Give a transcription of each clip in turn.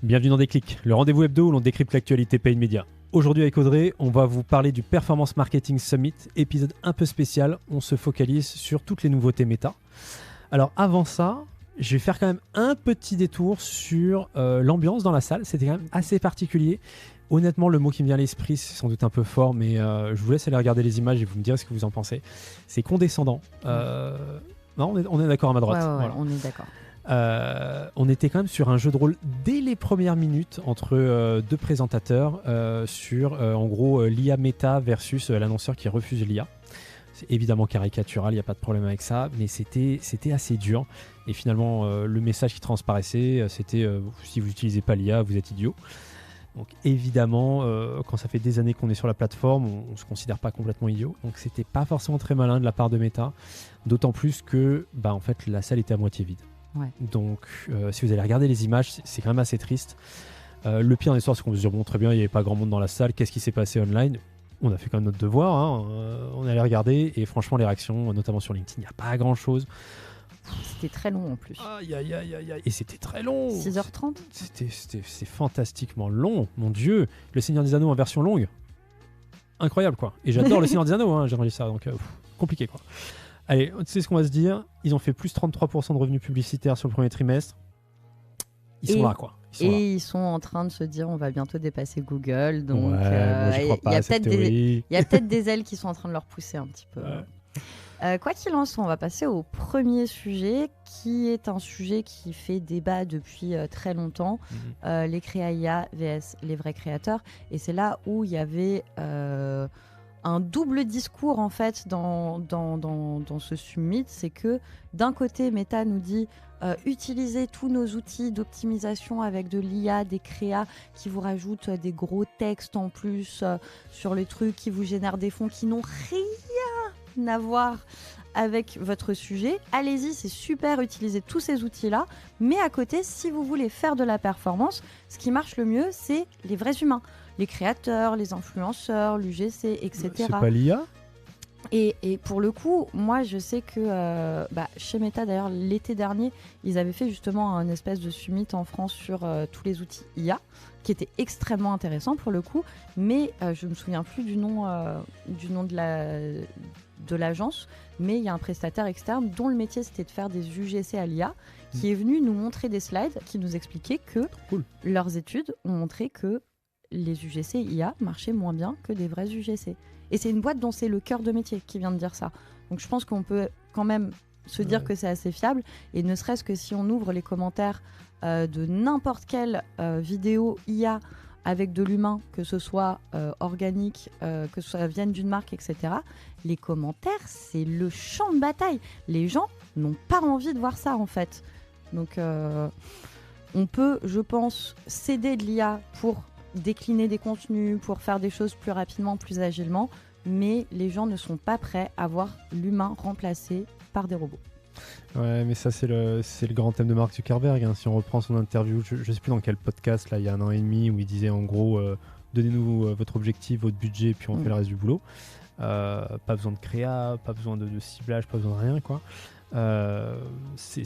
Bienvenue dans Déclic, le rendez-vous hebdo où l'on décrypte l'actualité paid média. Aujourd'hui avec Audrey, on va vous parler du Performance Marketing Summit, épisode un peu spécial, on se focalise sur toutes les nouveautés méta. Alors avant ça, je vais faire quand même un petit détour sur l'ambiance dans la salle, c'était quand même assez particulier. Honnêtement, le mot qui me vient à l'esprit, c'est sans doute un peu fort, mais je vous laisse aller regarder les images et vous me direz ce que vous en pensez. C'est condescendant. Non, on est d'accord à ma droite. Ouais, Voilà. on est d'accord. On était quand même sur un jeu de rôle dès les premières minutes entre deux présentateurs sur en gros l'IA méta versus l'annonceur qui refuse l'IA. C'est évidemment caricatural, il n'y a pas de problème avec ça, mais c'était assez dur. Et finalement, le message qui transparaissait, c'était si vous n'utilisez pas l'IA, vous êtes idiot. Donc évidemment, quand ça fait des années qu'on est sur la plateforme, on ne se considère pas complètement idiot. Donc c'était pas forcément très malin de la part de Meta, d'autant plus que en fait, la salle était à moitié vide. Ouais. Donc si vous allez regarder les images, c'est quand même assez triste. Le pire dans l'histoire, c'est qu'on se dit bon, très bien, il n'y avait pas grand monde dans la salle, qu'est-ce qui s'est passé online ? On a fait quand même notre devoir, hein. On allait regarder et franchement les réactions, notamment sur LinkedIn, il n'y a pas grand chose. C'était très long en plus. Aïe. Et c'était très long. 6h30 ? C'est fantastiquement long, mon Dieu. Le Seigneur des Anneaux en version longue. Incroyable quoi. Et j'adore le Seigneur des Anneaux, hein, j'ai entendu ça, donc compliqué quoi. Allez, tu sais ce qu'on va se dire ? Ils ont fait plus 33% de revenus publicitaires sur le premier trimestre. Ils sont là quoi. Ils sont en train de se dire on va bientôt dépasser Google. Donc j'y crois pas, il y a peut-être des ailes qui sont en train de leur pousser un petit peu. Ouais. Quoi qu'il en soit, on va passer au premier sujet qui est un sujet qui fait débat depuis très longtemps. Les créa IA vs les vrais créateurs. Et c'est là où il y avait un double discours en fait dans ce summit. C'est que d'un côté, Meta nous dit utilisez tous nos outils d'optimisation avec de l'IA, des créas qui vous rajoutent des gros textes en plus sur les trucs, qui vous génèrent des fonds qui n'ont rien à voir avec votre sujet. Allez-y, c'est super, utilisez tous ces outils-là. Mais à côté, si vous voulez faire de la performance, ce qui marche le mieux, c'est les vrais humains. Les créateurs, les influenceurs, l'UGC, etc. C'est pas l'IA ? Et pour le coup, moi je sais que chez Meta d'ailleurs l'été dernier, ils avaient fait justement un espèce de summit en France sur tous les outils IA, qui était extrêmement intéressant pour le coup, mais je me souviens plus du nom de l'agence, mais il y a un prestataire externe dont le métier c'était de faire des UGC à l'IA, qui est venu nous montrer des slides qui nous expliquaient que leurs études ont montré que les UGC IA marchaient moins bien que des vrais UGC. Et c'est une boîte dont c'est le cœur de métier qui vient de dire ça. Donc je pense qu'on peut quand même se dire que c'est assez fiable. Et ne serait-ce que si on ouvre les commentaires de n'importe quelle vidéo IA avec de l'humain, que ce soit organique, que ça vienne d'une marque, etc. Les commentaires, c'est le champ de bataille. Les gens n'ont pas envie de voir ça en fait. Donc on peut, je pense, céder de l'IA pour décliner des contenus, pour faire des choses plus rapidement, plus agilement, mais les gens ne sont pas prêts à voir l'humain remplacé par des robots. Ouais, mais ça c'est le grand thème de Mark Zuckerberg, hein. Si on reprend son interview, je sais plus dans quel podcast, là, il y a 1 an et demi, où il disait en gros donnez-nous votre objectif, votre budget, puis on fait le reste du boulot. Pas besoin de créa, pas besoin de ciblage, pas besoin de rien quoi. C'est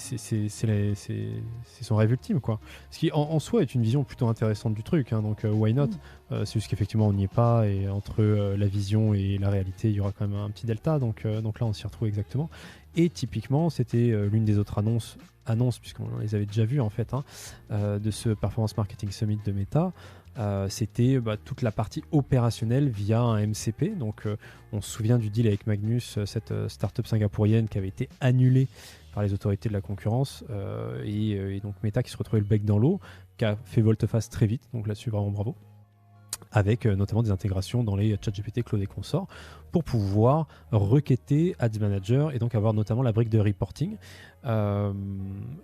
son rêve ultime quoi. Ce qui en soi est une vision plutôt intéressante du truc, hein, donc why not. C'est juste qu'effectivement on n'y est pas, et entre la vision et la réalité il y aura quand même un petit delta, donc là on s'y retrouve exactement. Et typiquement c'était l'une des autres annonces puisqu'on les avait déjà vues en fait, hein, de ce Performance Marketing Summit de Meta. C'était toute la partie opérationnelle via un MCP. Donc on se souvient du deal avec Magnus, cette startup singapourienne qui avait été annulée par les autorités de la concurrence, et donc Meta qui se retrouvait le bec dans l'eau, qui a fait volte-face très vite, donc là-dessus vraiment bravo, avec notamment des intégrations dans les ChatGPT, Claude et consorts, pour pouvoir requêter Ads Manager et donc avoir notamment la brique de reporting.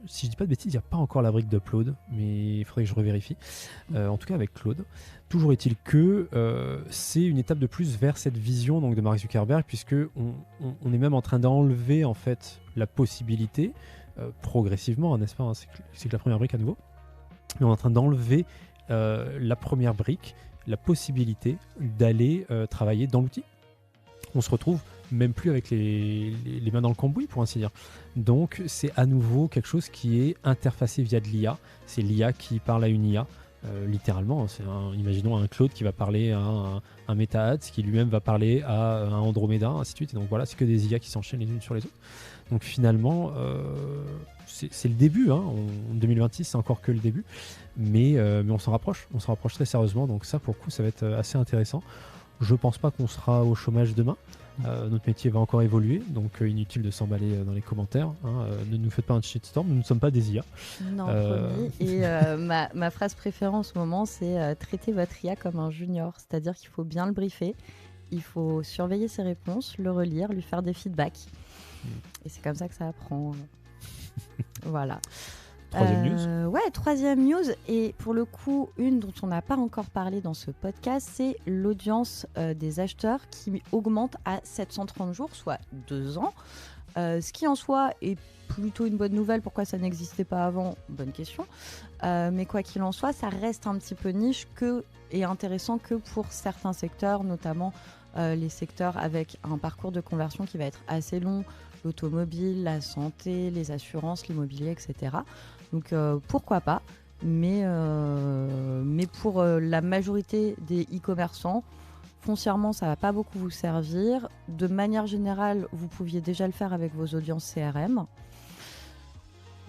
Si je dis pas de bêtises, il n'y a pas encore la brique d'upload, mais il faudrait que je revérifie. En tout cas avec Claude. Toujours est-il que c'est une étape de plus vers cette vision donc, de Mark Zuckerberg, puisque on est même en train d'enlever en fait la possibilité, progressivement, hein, n'est-ce pas, hein, c'est que la première brique à nouveau, mais on est en train d'enlever la première brique, la possibilité d'aller travailler dans l'outil. On se retrouve même plus avec les mains dans le cambouis, pour ainsi dire. Donc c'est à nouveau quelque chose qui est interfacé via de l'IA. C'est l'IA qui parle à une IA. Littéralement, imaginons un Claude qui va parler à un Meta Ads qui lui-même va parler à un Andromeda, ainsi de suite. Et donc voilà, c'est que des IA qui s'enchaînent les unes sur les autres. Donc finalement, c'est le début. En 2026, c'est encore que le début. Mais on s'en rapproche. On s'en rapproche très sérieusement. Donc ça, pour le coup, ça va être assez intéressant. Je pense pas qu'on sera au chômage demain. Notre métier va encore évoluer, donc inutile de s'emballer dans les commentaires. Ne nous faites pas un shitstorm, nous ne sommes pas des IA. Non, promis. Et ma phrase préférée en ce moment, c'est traiter votre IA comme un junior. C'est-à-dire qu'il faut bien le briefer, il faut surveiller ses réponses, le relire, lui faire des feedbacks. Et c'est comme ça que ça apprend. Voilà. Troisième news. Ouais, troisième news. Et pour le coup, une dont on n'a pas encore parlé dans ce podcast, c'est l'audience des acheteurs qui augmente à 730 jours, soit 2 ans. Ce qui en soi est plutôt une bonne nouvelle. Pourquoi ça n'existait pas avant ? Bonne question. Mais quoi qu'il en soit, ça reste un petit peu niche et intéressant que pour certains secteurs, notamment les secteurs avec un parcours de conversion qui va être assez long, l'automobile, la santé, les assurances, l'immobilier, etc. Donc pourquoi pas, mais pour la majorité des e-commerçants, foncièrement, ça ne va pas beaucoup vous servir. De manière générale, vous pouviez déjà le faire avec vos audiences CRM.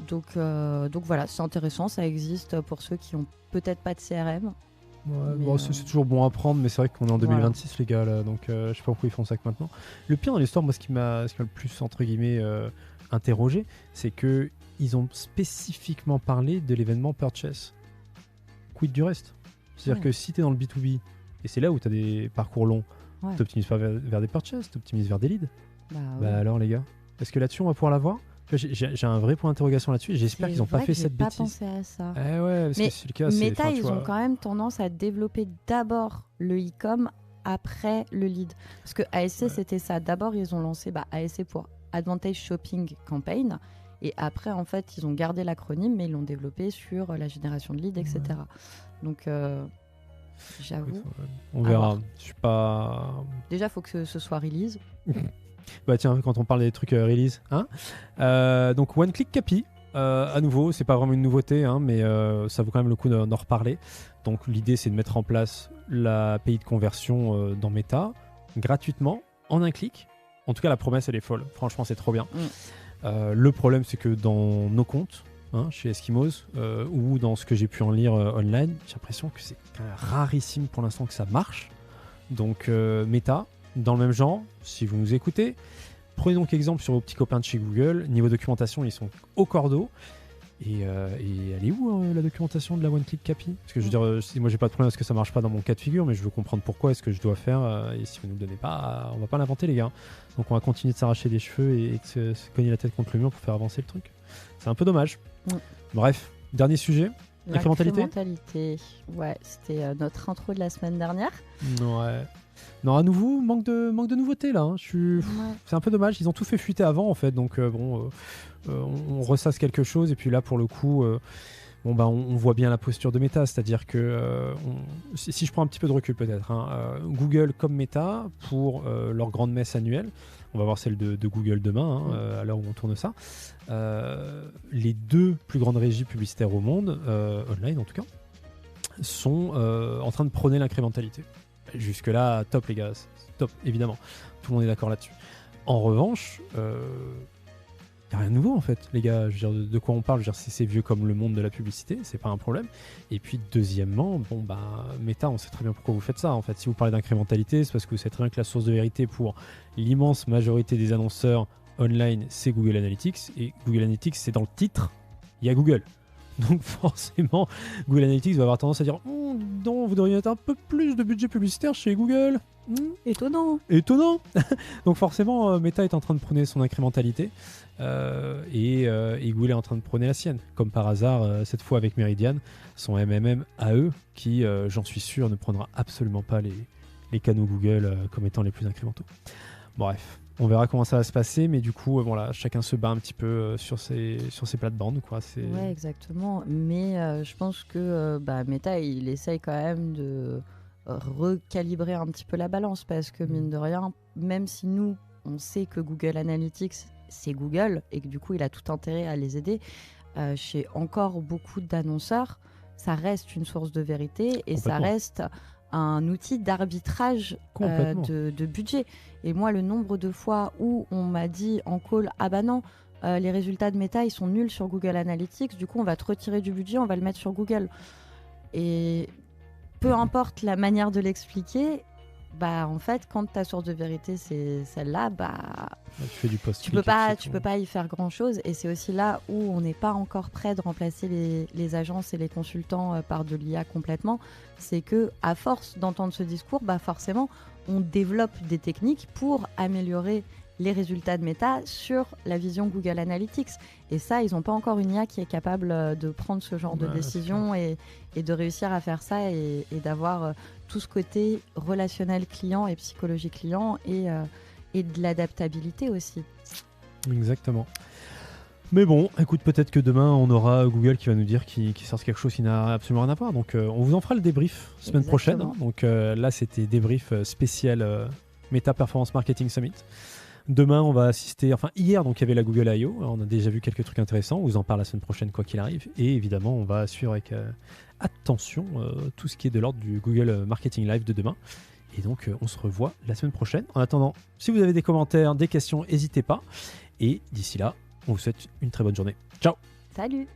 Donc voilà, c'est intéressant, ça existe pour ceux qui n'ont peut-être pas de CRM. Ouais, c'est toujours bon à prendre, mais c'est vrai qu'on est en 2026, les gars, là, donc je sais pas pourquoi ils font ça que maintenant. Le pire dans l'histoire, moi, ce qui m'a le plus, entre guillemets, interrogé, c'est que ils ont spécifiquement parlé de l'événement Purchase. Quid du reste ? C'est-à-dire que si tu es dans le B2B, et c'est là où tu as des parcours longs, tu optimises pas vers des purchases, tu optimises vers des leads. Bah alors, les gars, est-ce que là-dessus, on va pouvoir l'avoir ? J'ai un vrai point d'interrogation là-dessus et j'espère qu'ils n'ont pas fait cette bêtise. J'ai pas pensé à ça. Ouais, parce que c'est le cas. Meta, ils ont quand même tendance à développer d'abord le e-com après le lead. Parce que ASC, c'était ça. D'abord, ils ont lancé ASC pour Advantage Shopping Campaign. Et après, en fait, ils ont gardé l'acronyme, mais ils l'ont développé sur la génération de leads, etc. Donc, j'avoue. On verra. Je suis pas. Déjà, il faut que ce soit release. Bah tiens, quand on parle des trucs release, donc One Click Capi, à nouveau, c'est pas vraiment une nouveauté, mais ça vaut quand même le coup d'en reparler. Donc l'idée, c'est de mettre en place l'API de conversion dans Meta gratuitement en un clic. En tout cas, la promesse, elle est folle. Franchement, c'est trop bien. Le problème, c'est que dans nos comptes, chez Eskimos, ou dans ce que j'ai pu en lire online, j'ai l'impression que c'est quand même rarissime pour l'instant que ça marche. Donc Meta, dans le même genre, si vous nous écoutez, prenez donc exemple sur vos petits copains de chez Google. Niveau documentation, ils sont au cordeau. Et elle est où la documentation de la One Click Capi ? Parce que je veux dire, moi j'ai pas de problème parce que ça marche pas dans mon cas de figure, mais je veux comprendre pourquoi est-ce que je dois faire. Et si vous nous le donnez pas, on va pas l'inventer, les gars. Donc on va continuer de s'arracher les cheveux et de se cogner la tête contre le mur pour faire avancer le truc. C'est un peu dommage. Bref, dernier sujet. L'incrémentalité. Ouais, c'était notre intro de la semaine dernière. Ouais. Non, à nouveau, manque de nouveautés là. C'est un peu dommage. Ils ont tout fait fuiter avant en fait. Donc on ressasse quelque chose. Et puis là, pour le coup, on voit bien la posture de Meta. C'est-à-dire que si je prends un petit peu de recul peut-être, Google comme Meta pour leur grande messe annuelle. On va voir celle de Google demain, à l'heure où on tourne ça. Les deux plus grandes régies publicitaires au monde, online en tout cas, sont en train de prôner l'incrémentalité. Jusque-là, top les gars, top, évidemment. Tout le monde est d'accord là-dessus. En revanche, il n'y a rien de nouveau en fait, les gars. Je veux dire, de quoi on parle ? Je veux dire, c'est vieux comme le monde de la publicité, c'est pas un problème. Et puis deuxièmement, Meta, on sait très bien pourquoi vous faites ça. En fait, si vous parlez d'incrémentalité, c'est parce que vous savez très bien que la source de vérité pour l'immense majorité des annonceurs online, c'est Google Analytics. Et Google Analytics, c'est dans le titre, il y a Google. Donc forcément, Google Analytics va avoir tendance à dire non, vous devriez mettre un peu plus de budget publicitaire chez Google. Étonnant. Donc forcément, Meta est en train de prôner son incrémentalité et Google est en train de prôner la sienne. Comme par hasard, cette fois avec Meridian, son MMM à eux, qui, j'en suis sûr, ne prendra absolument pas les canaux Google comme étant les plus incrémentaux. Bref. On verra comment ça va se passer, mais du coup, voilà, chacun se bat un petit peu sur ses plates-bandes, quoi. Ouais, exactement. Mais je pense que Meta, il essaye quand même de recalibrer un petit peu la balance, parce que mine de rien, même si nous, on sait que Google Analytics, c'est Google et que du coup, il a tout intérêt à les aider. Chez encore beaucoup d'annonceurs, ça reste une source de vérité et ça reste un outil d'arbitrage de budget. Et moi, le nombre de fois où on m'a dit en call, ah bah non, les résultats de Meta, ils sont nuls sur Google Analytics, du coup, on va te retirer du budget, on va le mettre sur Google. Et peu importe la manière de l'expliquer, bah en fait, quand ta source de vérité c'est celle-là, tu fais du post. Tu peux pas y faire grand-chose. Et c'est aussi là où on n'est pas encore prêt de remplacer les agences et les consultants par de l'IA complètement. C'est que à force d'entendre ce discours, forcément, on développe des techniques pour améliorer les résultats de Meta sur la vision Google Analytics. Et ça, ils n'ont pas encore une IA qui est capable de prendre ce genre de décision et de réussir à faire ça et d'avoir tout ce côté relationnel client et psychologie client et de l'adaptabilité aussi. Exactement. Mais bon, écoute, peut-être que demain, on aura Google qui va nous dire qu'il sort quelque chose qui n'a absolument rien à voir. Donc, on vous en fera le débrief semaine prochaine. Donc là, c'était débrief spécial Meta Performance Marketing Summit. Demain, on va assister, hier, donc il y avait la Google I.O. On a déjà vu quelques trucs intéressants. On vous en parle la semaine prochaine, quoi qu'il arrive. Et évidemment, on va suivre avec attention tout ce qui est de l'ordre du Google Marketing Live de demain. Et donc, on se revoit la semaine prochaine. En attendant, si vous avez des commentaires, des questions, n'hésitez pas. Et d'ici là, on vous souhaite une très bonne journée. Ciao! Salut!